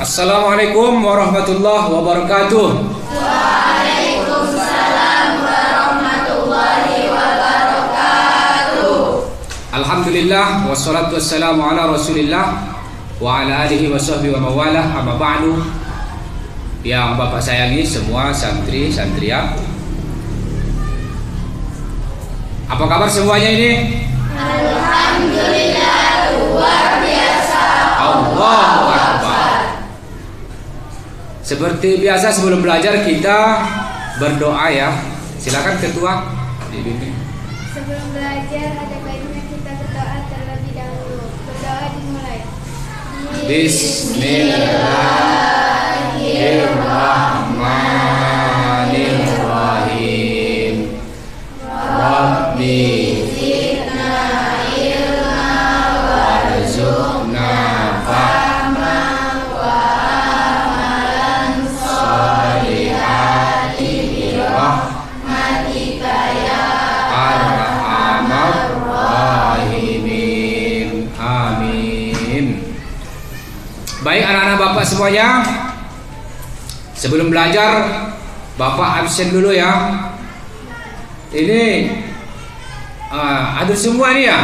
Assalamualaikum warahmatullahi wabarakatuh. Waalaikumsalam warahmatullahi wabarakatuh. Alhamdulillah wassalatu wassalamu ala Rasulillah wa ala alihi wa sahbihi wa mawalah, amma ba'du. Yang Bapak sayangi semua santri santriah, apa kabar semuanya ini? Alhamdulillah luar biasa. Allahu Akbar. Seperti biasa sebelum belajar kita berdoa ya. Silakan ketua dibimbing. Sebelum belajar ada baiknya kita berdoa terlebih dahulu. Berdoa dimulai. Bismillahirrahmanirrahim. Rabbi Zidna ilma warzuqna fahman wa amalan solihati birahmatika ya arhamar rahimin. Amin. Baik anak-anak Bapak semuanya, sebelum belajar Bapak absen dulu ya. Ini hadir semua nih ya.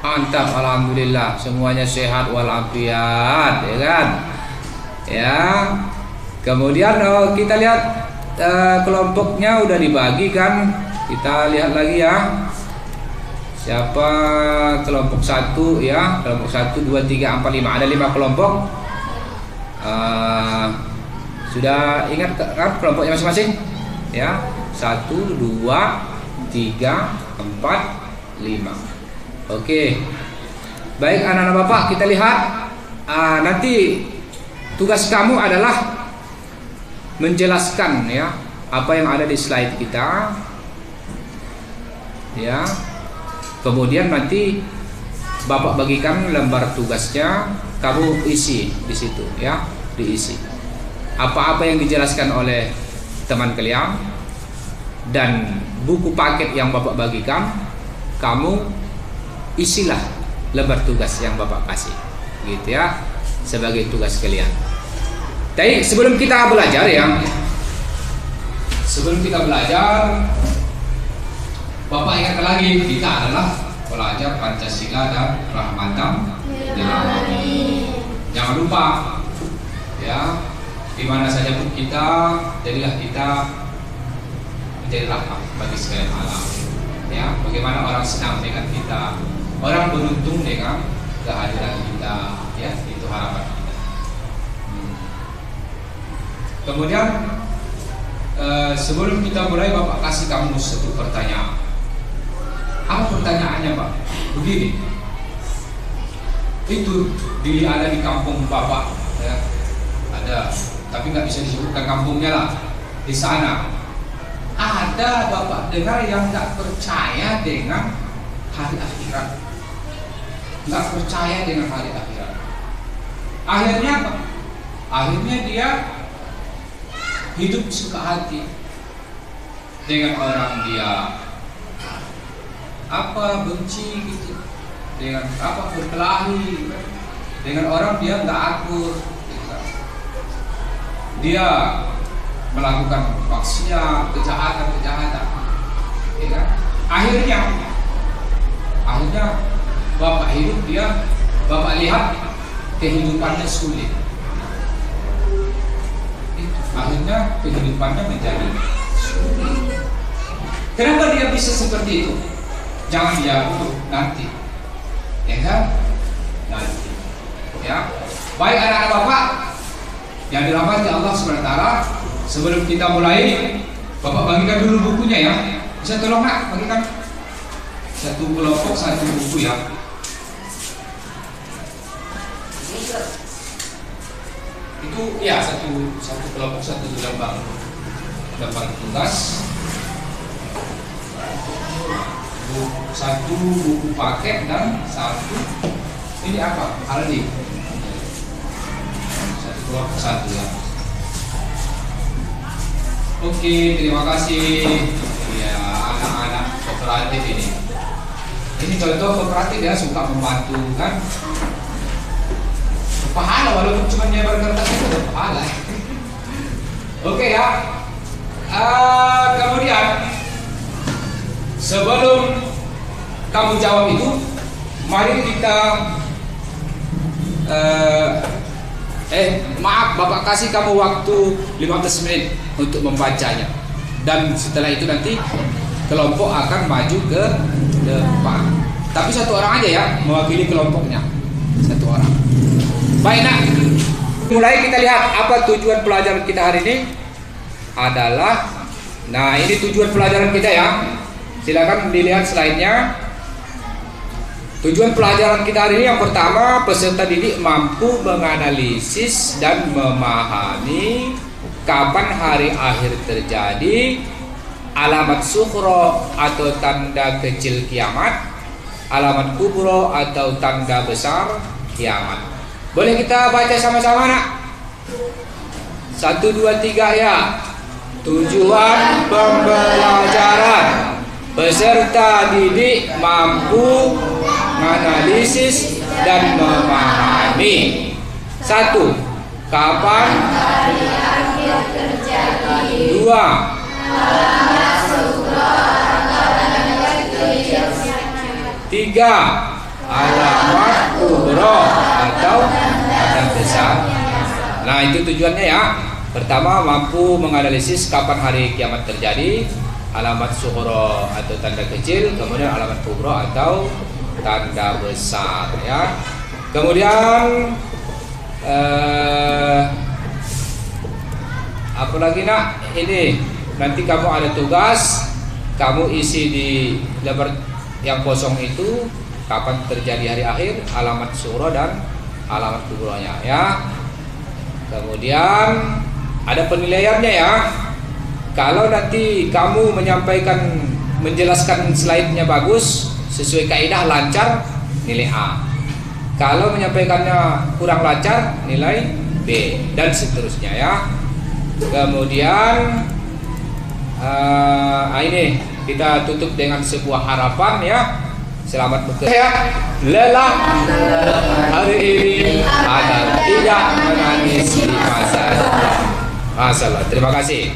Mantap, alhamdulillah semuanya sehat walafiat, ya kan? Ya. Kemudian kita lihat kelompoknya udah dibagi kan? Kita lihat lagi ya. Siapa kelompok 1 ya? Kelompok 1, 2, 3, 4, 5. Ada 5 kelompok. Sudah ingat kan kelompoknya masing-masing? Ya, 1, 2, 3, 4, 5. Oke. Baik anak-anak Bapak, kita lihat nanti tugas kamu adalah menjelaskan ya apa yang ada di slide kita. Ya. Kemudian nanti Bapak bagikan lembar tugasnya, kamu isi di situ ya, diisi. Apa-apa yang dijelaskan oleh teman kalian dan buku paket yang Bapak bagikan, kamu isilah lembar tugas yang Bapak kasih, gitu ya, sebagai tugas kalian. Tapi sebelum kita belajar ya, Bapak ingatkan lagi, kita adalah pelajar Pancasila dan Rahmatan lil Alamin. Jangan lupa ya, di mana saja pun kita, jadilah kita menjadi rahmat bagi sekalian alam. Ya, bagaimana orang senang dengan kita, orang beruntung dengan kehadiran kita, ya, itu harapan kita. Kemudian sebelum kita mulai, Bapak kasih kamu satu pertanyaan. Apa pertanyaannya, Pak? Begini. Itu ada di kampung Bapak, ya. Ada, tapi nggak bisa disebutkan kampungnya lah. Di sana ada Bapak dengar yang nggak percaya dengan hari akhirat, nggak percaya dengan hari akhirat. Akhirnya apa? Akhirnya dia hidup suka hati dengan orang dia benci gitu, dengan berkelahi dengan orang dia nggak akur gitu. Dia melakukan maksiat, kejahatan ya kan? Akhirnya Bapak hidup, Bapak lihat kehidupannya sulit. Akhirnya kehidupannya menjadi sulit. Kenapa dia bisa seperti itu? Jangan dia nanti, ya kan? Nanti, ya. Baik anak-anak Bapak yang dirahmati Allah SWT, sebelum kita mulai, Bapak bagikan dulu bukunya ya. Bisa tolong nak bagikan satu kelompok satu buku ya. Itu ya satu kelompok satu lembar tugas. Satu buku paket dan satu ini apa? Aldi. Satu kelompok satu ya. Oke, terima kasih ya anak-anak kooperatif ini. Ini contoh kooperatif ya, suka membantu kan. pahala, walaupun cuma nyebar kertas itu udah pahala. Oke ya. Kemudian sebelum kamu jawab itu, mari kita maaf, Bapak kasih kamu waktu 15 menit untuk membacanya. Dan setelah itu nanti kelompok akan maju ke depan. Tapi satu orang aja ya, mewakili kelompoknya. Satu orang. Baik nak, mulai kita lihat apa tujuan pelajaran kita hari ini adalah. Nah, ini tujuan pelajaran kita ya. Silakan dilihat slide-nya. Tujuan pelajaran kita hari ini yang pertama, peserta didik mampu menganalisis dan memahami kapan hari akhir terjadi, alamat sughra atau tanda kecil kiamat, alamat kubro atau tanda besar kiamat. Boleh kita baca sama-sama nak? 1, 2, 3 ya. Tujuan pembelajaran, peserta didik mampu menganalisis dan memahami. 1. Kapan hari akhir terjadi. 2. Alamat sughra atau tanda kecil. 3. Alamat kubro atau tanda besar. Nah, itu tujuannya ya. Pertama, mampu menganalisis kapan hari kiamat terjadi, alamat sughra atau tanda kecil, kemudian alamat kubro atau tanda besar ya. Kemudian apa lagi nak? Ini nanti kamu ada tugas, kamu isi di lembar yang kosong itu kapan terjadi hari akhir, alamat sughra dan alamat kubronya ya. Kemudian ada penilaiannya ya. Kalau nanti kamu menjelaskan slide-nya bagus, sesuai kaidah lancar, nilai A. Kalau menyampaikannya kurang lancar, nilai B, dan seterusnya ya. Kemudian ini kita tutup dengan sebuah harapan ya. Selamat bekerja ya. Lelah hari ini agar tidak menangis di masa depan. Masalah. Terima kasih.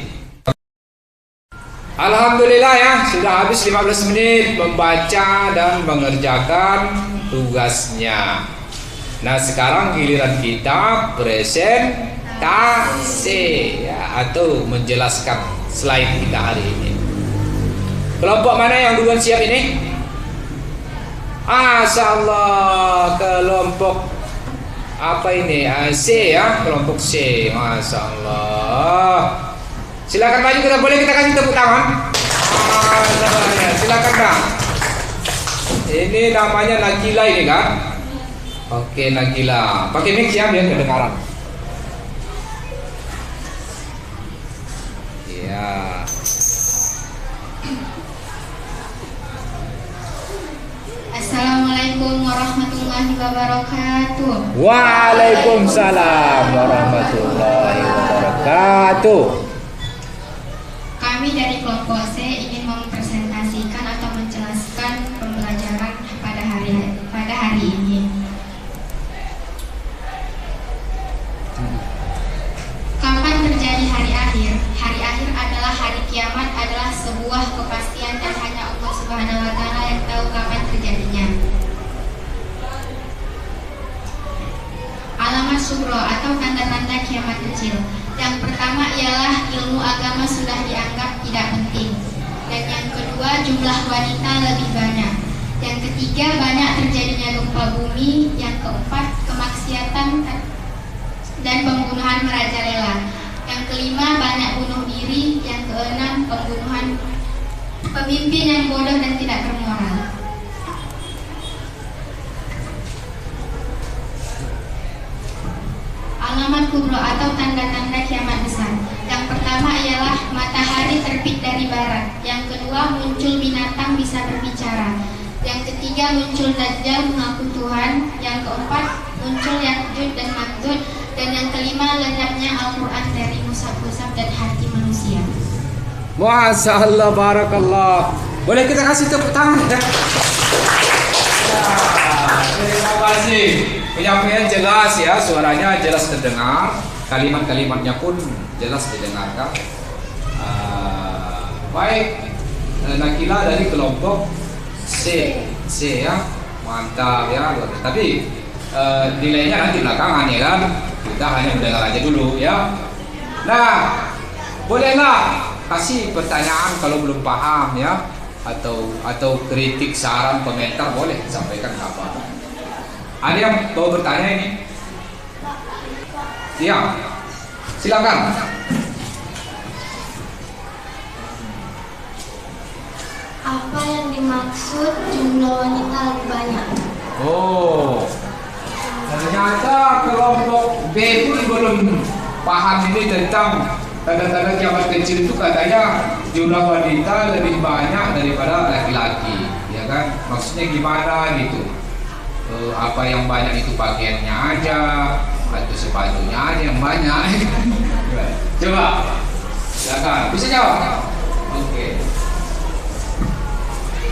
Alhamdulillah ya, sudah habis 15 menit membaca dan mengerjakan tugasnya. Nah, sekarang giliran kita presentasi ya, atau menjelaskan slide kita hari ini. Kelompok mana yang duluan siap ini? Masyaallah, kelompok apa ini? C ya, kelompok C. Masyaallah. Silakan maju, kita boleh kita kasih tepuk tangan. Silakan Kak. Ini namanya Nagila ini kan? Oke, Nagila. Pakai mic ya biar kedengaran. Iya. Assalamualaikum warahmatullahi wabarakatuh. Waalaikumsalam warahmatullahi wabarakatuh. Kami dari kelompok C ingin mempresentasikan atau menjelaskan pembelajaran pada hari ini. Kapan terjadi hari akhir? Hari akhir adalah hari kiamat, adalah sebuah kepastian dan hanya Allah Subhanahu wa taala yang tahu kapan terjadinya. Alamat sughra atau tanda-tanda kiamat kecil. Yang pertama ialah ilmu agama sudah dianggap tidak penting. Dan yang kedua, jumlah wanita lebih banyak. Yang ketiga, banyak terjadinya gempa bumi. Yang keempat, kemaksiatan dan pembunuhan merajalela. Yang kelima, banyak bunuh diri. Yang keenam, pembunuhan pemimpin yang bodoh dan tidak bermoral. Alamat kubro atau tanda-tanda kiamat besar. Yang pertama ialah matahari terbit dari barat. Yang kedua, muncul binatang bisa berbicara. Yang ketiga, muncul Dajjal mengaku Tuhan. Yang keempat, muncul Ya'juj dan Ma'juj. Dan yang kelima, lenyapnya Al-Quran dari musab-musab dan hati manusia. Masyaallah, barakallah. Boleh kita kasih tepuk tangan ya? Terima kasih. Penyampaian jelas ya, suaranya jelas terdengar, kalimat-kalimatnya pun jelas didengarkan. Baik, Nakila dari kelompok C ya, mantap ya. Tapi nilainya nanti belakangan ya kan, kita hanya mendengar aja dulu ya. Nah, bolehlah kasih pertanyaan kalau belum paham ya, atau kritik, saran, komentar boleh sampaikan apa. Ada yang mau bertanya ini? Ya, silakan. Apa yang dimaksud jumlah wanita lebih banyak? Oh, ternyata kelompok B pun belum paham ini tentang tanda-tanda kiamat kecil itu. Katanya jumlah wanita lebih banyak daripada laki-laki, ya kan? Maksudnya gimana gitu? Apa yang banyak itu pakaiannya aja atau sepatunya aja yang banyak? Coba, silakan. Bisa jawab? Oke.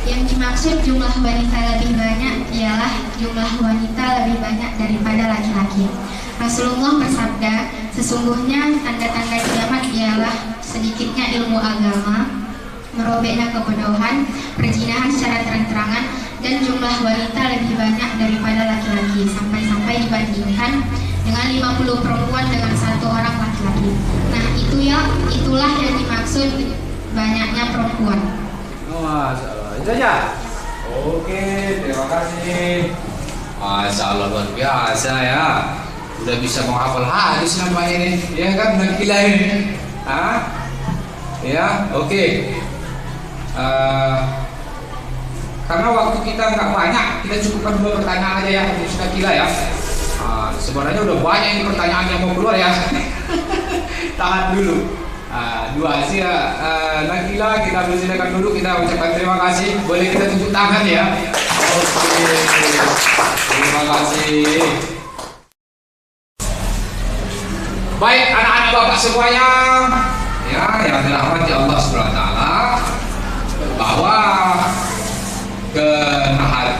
Yang dimaksud jumlah wanita lebih banyak ialah jumlah wanita lebih banyak daripada laki-laki. Rasulullah bersabda, sesungguhnya tanda-tanda kiamat ialah sedikitnya ilmu agama, merobeknya kebodohan, perzinahan secara terang-terangan, dan jumlah wanita lebih banyak daripada laki-laki, sampai-sampai dibandingkan dengan 50 perempuan dengan 1 orang laki-laki. Nah, itulah yang dimaksud banyaknya perempuan. Oh, itu aja. Oke, terima kasih. Masya Allah, luar biasa ya. Udah bisa menghafal hadis namanya ini, ya kan? Nakila ini. Ya, oke. Karena waktu kita nggak banyak, kita cukupkan 2 pertanyaan aja ya untuk Nakila ya. Sebenarnya udah banyak ini pertanyaan yang mau keluar ya. Tahan dulu. 2 sih ya. Nakila, kita bersilakan dulu, kita ucapkan terima kasih. Boleh kita tepuk tangan ya. Oke. Terima kasih. Baik, anak-anak bapak semuanya, ya yang dirahmati Allah SWT, bahwa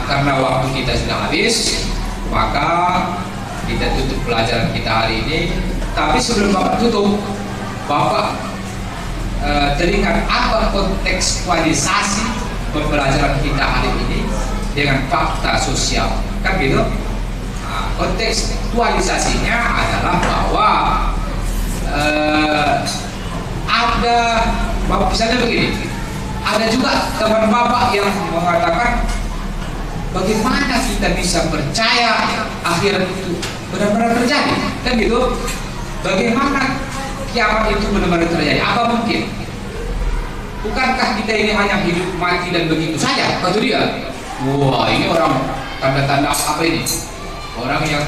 karena waktu kita sudah habis, maka kita tutup pelajaran kita hari ini. Tapi sebelum bapak tutup, bapak teringat apa kontekstualisasi pembelajaran kita hari ini dengan fakta sosial, kan gitu? Kontekstualisasinya adalah bahwa ada, misalnya begini, ada juga teman bapak yang mengatakan bagaimana kita bisa percaya akhirat itu benar-benar terjadi, kan gitu? Bagaimana kiamat itu benar-benar terjadi? Apa mungkin? Bukankah kita ini hanya hidup mati dan begitu saja? Kata dia, wah ini orang tanda-tanda apa ini? Orang yang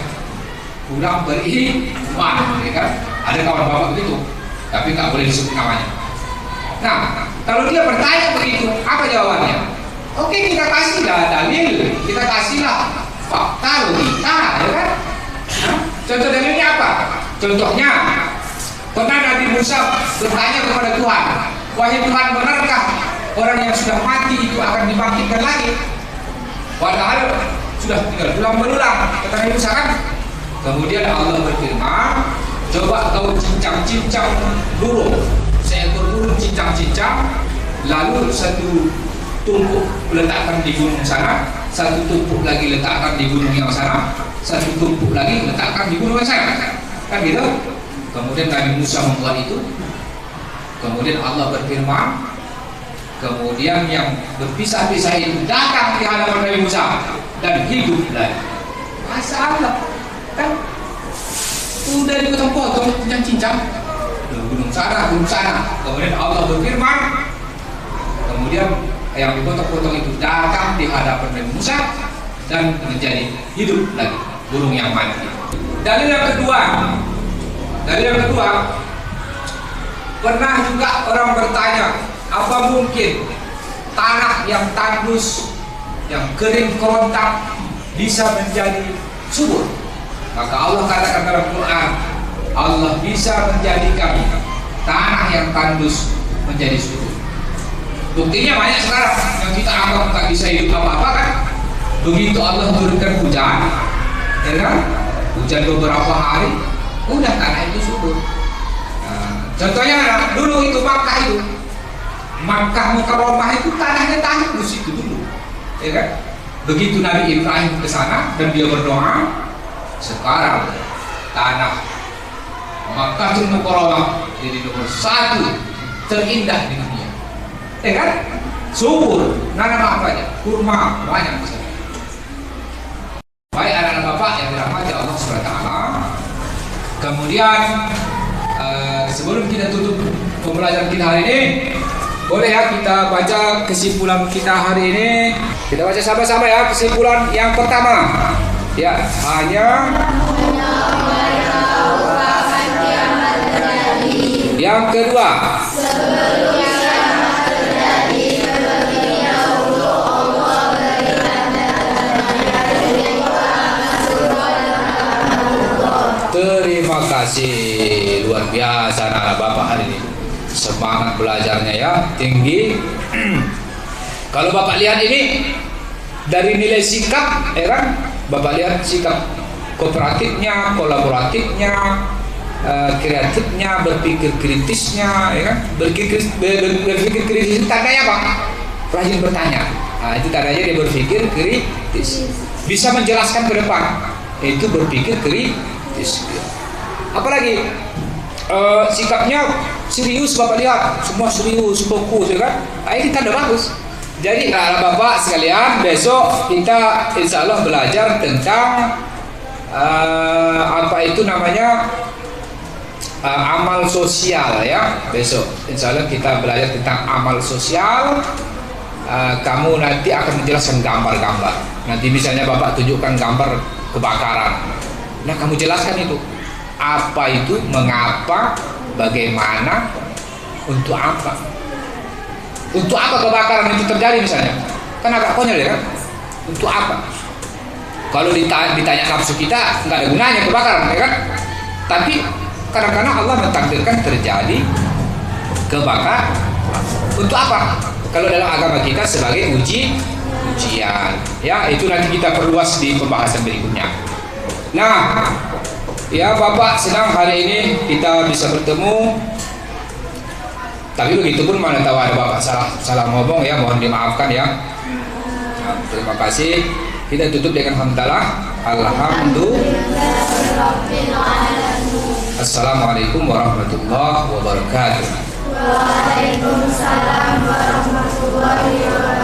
kurang beriman, ya kan? Ada kawan bapak begitu, tapi nggak boleh disebut namanya. Nah, kalau dia bertanya begitu, apa jawabannya? Oke, kita kasihlah dalil, kita kasihlah fakta, logika, ya kan? Contoh dalilnya apa? Contohnya, pernah Nabi Musa bertanya kepada Tuhan, wahai Tuhan, benarkah orang yang sudah mati itu akan dibangkitkan lagi? Padahal sudah tinggal tulang belulang, kata Nabi Musa kan? Kemudian Allah berfirman, coba kau cincang-cincang burung, seekor burung cincang-cincang, lalu satu tumpuk letakkan di gunung sana, satu tumpuk lagi letakkan di gunung yang sana, satu tumpuk lagi letakkan di gunung yang sana, kan gitu? Kemudian Nabi Musa membuat itu, kemudian Allah berfirman, kemudian yang berpisah-pisah itu datang di hadapan Nabi Musa dan hidup lagi. Masalah kan udah dipotong-potong cincang-cincang, gunung sana, kemudian Allah berfirman, kemudian yang dipotong-potong itu datang di hadapan Nabi Musa dan menjadi hidup lagi, burung yang mati. Dalil yang kedua, pernah juga orang bertanya, apa mungkin tanah yang tandus, yang kering kerontak bisa menjadi subur? Maka Allah katakan dalam Quran, Allah bisa menjadikan tanah yang tandus menjadi subur. Buktinya banyak sekarang yang kita anggap tak bisa hidup apa-apa kan. Begitu Allah turunkan hujan, ya kan? Hujan beberapa hari, udah tanah itu subur. Contohnya dulu itu Makkah Mukarramah itu tanahnya tandus itu dulu, ya kan? Begitu Nabi Ibrahim ke sana dan dia berdoa, sekarang tanah Makkah Mukarramah jadi nomor 1 terindah di dunia, ya kan? Subur, nanam apa aja, kurma banyak sekali. Baik anak-anak bapak yang dirahmati Allah SWT. Kemudian sebelum kita tutup pembelajaran kita hari ini, boleh ya kita baca kesimpulan kita hari ini. Kita baca sama-sama ya kesimpulan yang pertama. Ya, hanya yang kedua, terima kasih, luar biasa anak bapak hari ini. Semangat belajarnya ya, tinggi. Kalau bapak lihat ini dari nilai sikap, ya kan? Bapak lihat sikap kooperatifnya, kolaboratifnya, kreatifnya, berpikir kritisnya, ya kan? Berpikir kritis tandanya apa? Rajin bertanya. Nah, itu tandanya dia berpikir kritis. Bisa menjelaskan ke depan. Itu berpikir kritis. Apalagi sikapnya serius, bapak lihat semua serius, fokus, ya kan? Nah, ini tanda bagus. Jadi anak bapak sekalian, besok kita insya Allah belajar tentang apa itu namanya amal sosial ya. Besok insya Allah kita belajar tentang amal sosial. Kamu nanti akan menjelaskan gambar-gambar. Nanti misalnya bapak tunjukkan gambar kebakaran. Nah, kamu jelaskan itu. Apa itu, mengapa, bagaimana, untuk apa? Untuk apa kebakaran itu terjadi misalnya? Kan agak konyol ya kan? Untuk apa? Kalau ditanya nafsu kita, nggak ada gunanya kebakaran, ya kan? Tapi kadang-kadang Allah mentakdirkan terjadi kebakaran. Untuk apa? Kalau dalam agama kita sebagai ujian, ya itu nanti kita perluas di pembahasan berikutnya. Nah, ya bapak senang hari ini kita bisa bertemu. Tapi begitu pun mana tahu ada bapak salah ngomong ya, mohon dimaafkan ya. Nah, terima kasih. Kita tutup dengan hamdalah. Alhamdulillah. Assalamualaikum warahmatullahi wabarakatuh. Waalaikumsalam warahmatullahi wabarakatuh.